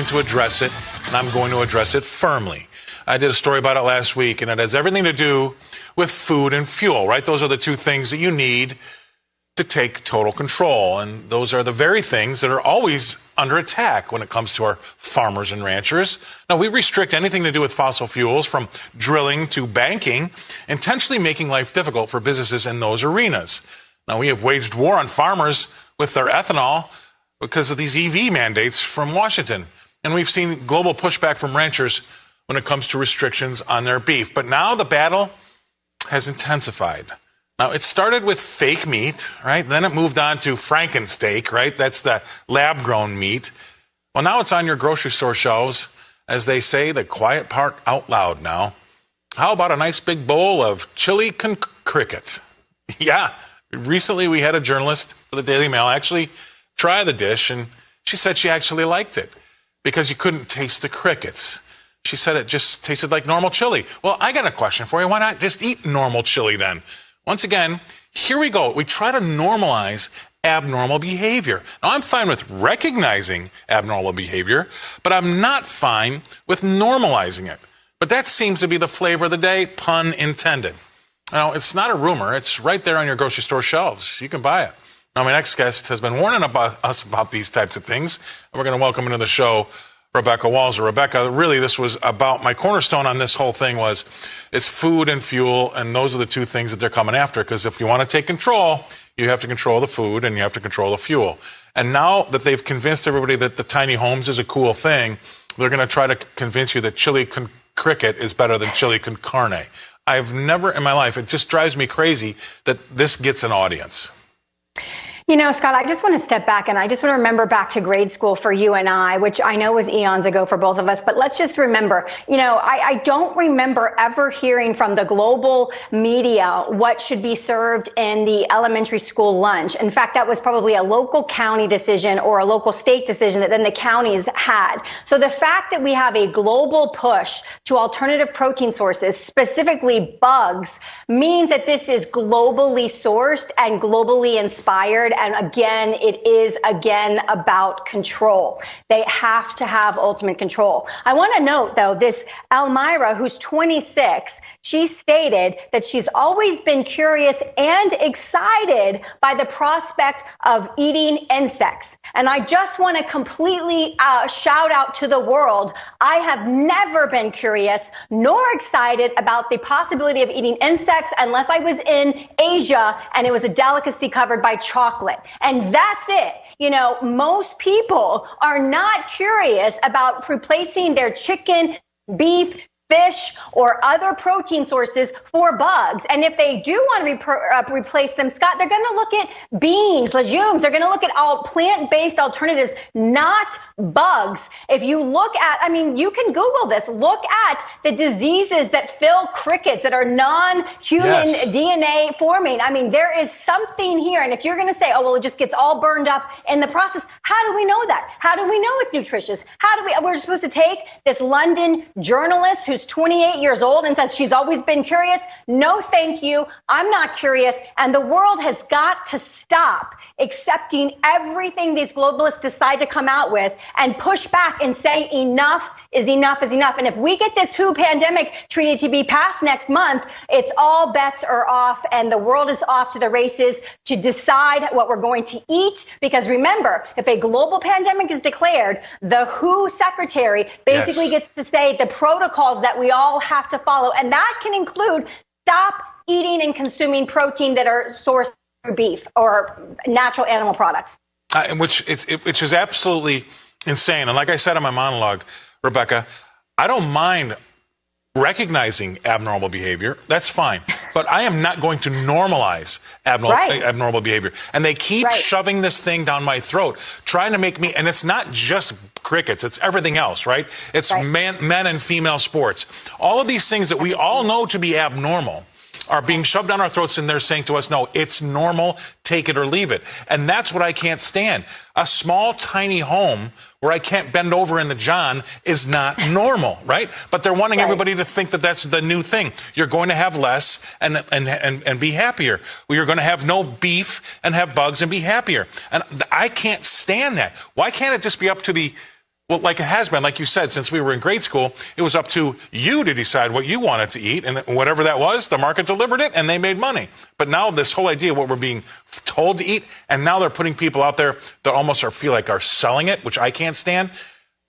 going to address it, and I'm going to address it firmly. I did a story about it last week, and it has everything to do with food and fuel, right? Those are the two things that you need to take total control. And those are the very things that are always under attack when it comes to our farmers and ranchers. Now, we restrict anything to do with fossil fuels, from drilling to banking, intentionally making life difficult for businesses in those arenas. Now, we have waged war on farmers with their ethanol because of these EV mandates from Washington. And we've seen global pushback from ranchers when it comes to restrictions on their beef. But now the battle has intensified. Now, it started with fake meat, right? Then it moved on to Frankensteak, right? That's the lab-grown meat. Well, now it's on your grocery store shelves, as they say, the quiet part out loud now. How about a nice big bowl of chili con cricket? Yeah, recently we had a journalist for the Daily Mail actually try the dish, and she said she actually liked it because you couldn't taste the crickets. She said it just tasted like normal chili. Well, I got a question for you. Why not just eat normal chili then? Once again, here we go. We try to normalize abnormal behavior. Now, I'm fine with recognizing abnormal behavior, but I'm not fine with normalizing it. But that seems to be the flavor of the day, pun intended. Now, it's not a rumor. It's right there on your grocery store shelves. You can buy it. Now, my next guest has been warning us about these types of things. And we're going to welcome into the show Rebecca Walser. Rebecca, really, this was about my cornerstone on this whole thing was it's food and fuel, and those are the two things that they're coming after. Because if you want to take control, you have to control the food and you have to control the fuel. And now that they've convinced everybody that the tiny homes is a cool thing, they're going to try to convince you that chili con cricket is better than chili con carne. I've never in my life, it just drives me crazy that this gets an audience. You know, Scott, I just want to step back and I just want to remember back to grade school for you and I, which I know was eons ago for both of us. But let's just remember, you know, I don't remember ever hearing from the global media what should be served in the elementary school lunch. In fact, that was probably a local county decision or a local state decision that then the counties had. So the fact that we have a global push to alternative protein sources, specifically bugs, means that this is globally sourced and globally inspired. And again, it is again about control. They have to have ultimate control. I want to note, though, this Elmira, who's 26, she stated that she's always been curious and excited by the prospect of eating insects. And I just want to completely shout out to the world. I have never been curious nor excited about the possibility of eating insects unless I was in Asia and it was a delicacy covered by chocolate. And that's it. You know, most people are not curious about replacing their chicken, beef, fish, or other protein sources for bugs. And if they do want to replace them, Scott, they're going to look at beans, legumes. They're going to look at all plant-based alternatives, not bugs. If you look at, I mean, you can Google this. Look at the diseases that fill crickets that are non-human DNA forming. I mean, there is something here. And if you're going to say, oh, well, it just gets all burned up in the process, how do we know that? How do we know it's nutritious? We're supposed to take this London journalist who's 28 years old and says she's always been curious. No, thank you. I'm not curious. And the world has got to stop accepting everything these globalists decide to come out with and push back and say enough is enough is enough. And if we get this WHO pandemic treaty to be passed next month, it's all bets are off and the world is off to the races to decide what we're going to eat. Because remember, if a global pandemic is declared, the WHO secretary basically gets to say the protocols that we all have to follow. And that can include stop eating and consuming protein that are sourced through beef or natural animal products. Which is absolutely insane. And like I said in my monologue, Rebecca, I don't mind recognizing abnormal behavior. That's fine. But I am not going to normalize abnormal behavior. And they keep shoving this thing down my throat, trying to make me, and it's not just crickets, it's everything else, right? It's men and female sports. All of these things that we all know to be abnormal are being shoved down our throats, and they're saying to us, no, it's normal, take it or leave it. And that's what I can't stand. A small, tiny home where I can't bend over in the john is not normal, right? But they're wanting everybody to think that that's the new thing. You're going to have less and be happier. Well, you're going to have no beef and have bugs and be happier. And I can't stand that. Why can't it just be up to the Well, like it has been, like you said, since we were in grade school, it was up to you to decide what you wanted to eat. And whatever that was, the market delivered it and they made money. But now this whole idea of what we're being told to eat, and now they're putting people out there that almost feel like are selling it, which I can't stand.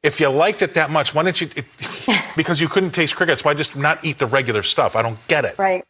If you liked it that much, why didn't you, because you couldn't taste crickets, why just not eat the regular stuff? I don't get it. Right.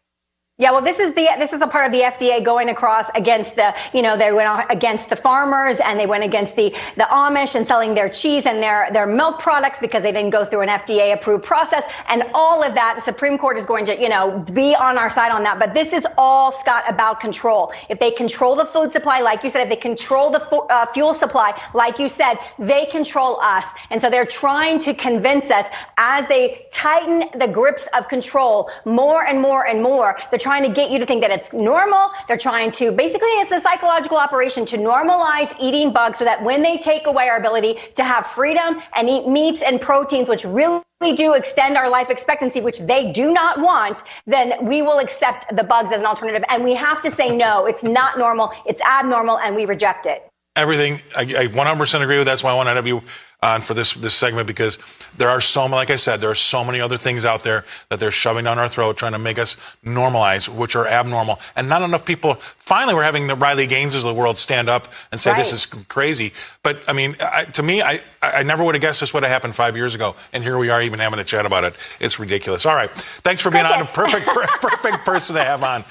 Yeah, well, this is a part of the FDA going across against they went against the farmers, and they went against the Amish and selling their cheese and their milk products because they didn't go through an FDA approved process, and all of that. The Supreme Court is going to, be on our side on that. But this is all, Scott, about control. If they control the food supply, like you said, if they control the fuel supply, like you said, they control us. And so they're trying to convince us, as they tighten the grips of control more and more and more. They're trying to get you to think that it's normal. They're trying to, basically, it's a psychological operation to normalize eating bugs so that when they take away our ability to have freedom and eat meats and proteins, which really do extend our life expectancy, which they do not want, then we will accept the bugs as an alternative. And we have to say, no, it's not normal. It's abnormal, and we reject it. Everything, I 100% agree with. That's why I want to have you on for this segment, because there are like I said, there are so many other things out there that they're shoving down our throat, trying to make us normalize, which are abnormal. And not enough people, finally, we're having the Riley Gaineses of the world stand up and say, This is crazy. But I mean, to me, I never would have guessed this would have happened 5 years ago. And here we are even having a chat about it. It's ridiculous. All right. Thanks for being on. Perfect person to have on.